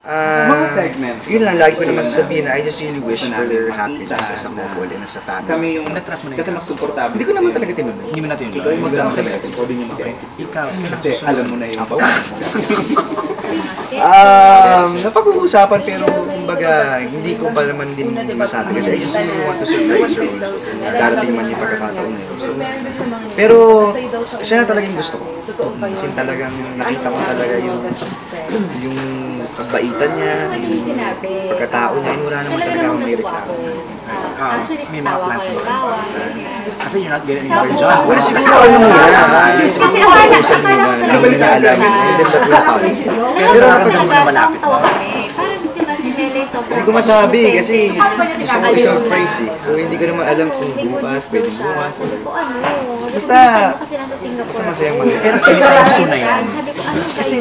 Mga segments. Yun lang, lagi ko naman sasabihin na I just really wish for their happiness as a couple and as a family. Kami yung, Natras mo na kasi yun. mas komportable. Hindi ko naman talaga tinuloy. Hindi mo natin Ikaw yung magsasabi, ikaw din yung mag-exit. Ikaw, Kasi alam mo na yun. Napag-uusapan pero kumbaga hindi ko pa naman din masabi kasi I just really want to surprise her also. Darating man yung pagkakataon na yun. So, pero siya na talagang gusto ko. Kasi talagang nakita ko talaga yung kagbaitan niya, yung pagkatao niya, wala naman talaga akong may reklamo. may mga plans na ba? Kasi you're not getting your job. Well, siguro ano muna, siguro kung muna, hindi na alam, and then that will come. Pero kapag ako sa malapit na. Hindi ko masabi kasi gusto ko i-surprise eh. So hindi ko naman alam kung bukas, pwedeng bukas. Basta masayang masaya. Pero anytime soon na yan. Kasi,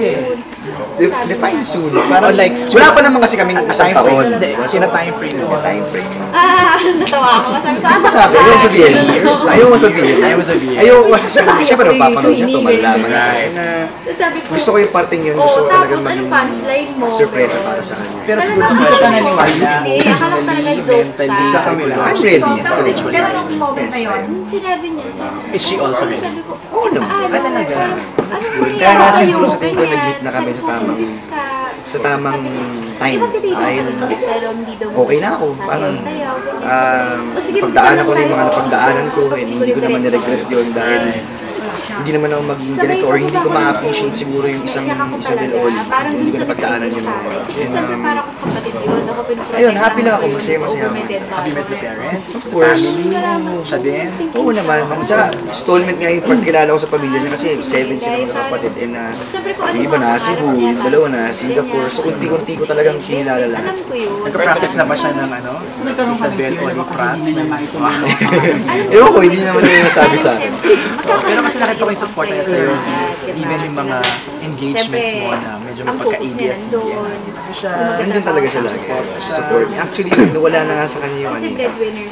Define soon. Parang like, wala pa naman kasi kaming isang taon. sina time frame mo. Time frame. Natawa ako. Sabi ko, Ano sabi? Ayaw mo sabihin. Ayaw mo sabihin. Ayaw mo sabihin. Ayaw ko kasi siyempre papanood niya ito, malalaman na sabi ko, gusto ko yung parting yun. Gusto ko talagang maging punchline mo? surpresa para sa kanya. Pero siguro kung siya naniniwala. Hindi, akala ko talaga joke Mentally, siya. sa kanila. I'm ready. Pero nung moment na yun, sinabi niya, Is she also ready? sabi ko, Oo naman. talaga. Kaya nga siguro sa tingin ko nag-meet na kami sa tamang time. Dahil okay na ako. Parang pagdaanan ko na yung mga napagdaanan ko and hindi ko naman niregret yun dahil hindi naman ako maging ganito or hindi ko ma-appreciate siguro yung isang Isabel or hindi ko napagdaanan yun. Ayun, happy lang ako. Masaya ako. Have you met the parents? Of course. Siya din? Oo naman. Saka installment nga yung pagkilala ko sa pamilya niya kasi 7 silang magkakapatid and yung iba na Cebu, yung dalawa na Singapore. So unti-unti ko talagang kinilala lang. Nagka-practice na ba siya ng ano? Isabel Oli Prats? Ewan ko, hindi naman yung nasabi sa akin. Pero kasi nakita ko yung support niya sa'yo. Even yung mga engagements mo na medyo mapagka-ABS-CBN. Nandiyan talaga siya lagi. Support. Actually, wala na nga sa kanya yung ano.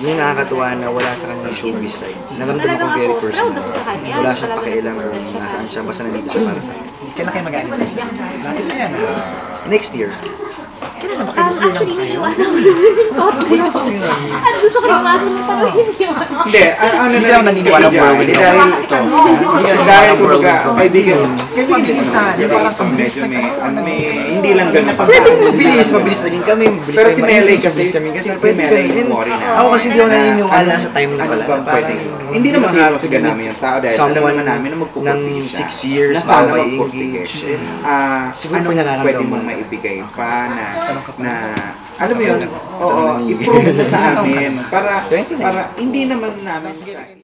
Yung nakakatuwa na wala sa kanya yung showbiz side. Naramdaman ko very personal. Wala siyang pakialam kung nasaan siya. Basta nandito siya para sa akin. Kailan kayo mag-anniversary? Bakit na yan? Next year. Kailan na ba kayo this year lang kayo? At gusto ko yung maso mo talaga yun. Hindi, ano Hindi na lang naniniwala kasi ko dahil- with dahil ito. dahil kumbaga, kaibigan. Kaya mabilisan. Di ba parang mabilis na hindi lang ganun. Pwedeng mabilis naging kami, mabilis Pero kami si Melay ma-engage, kasi, mabilis kami kasi si pwede Melay, ganun. worry na. Ako kasi hindi ako naniniwala sa time na pala. Ano bang pwede? Parang Hindi naman you have to sinusigan meet namin yung tao dahil alam someone naman namin na ng magpupursige siya. 6 years Na para sana ma-engage. magpursige. Siguro Anong po nararamdaman pwede mo mong na. maibigay pa na alam mo yun, oo, Tanong na ni- i-prove mo sa amin para 29. hindi naman namin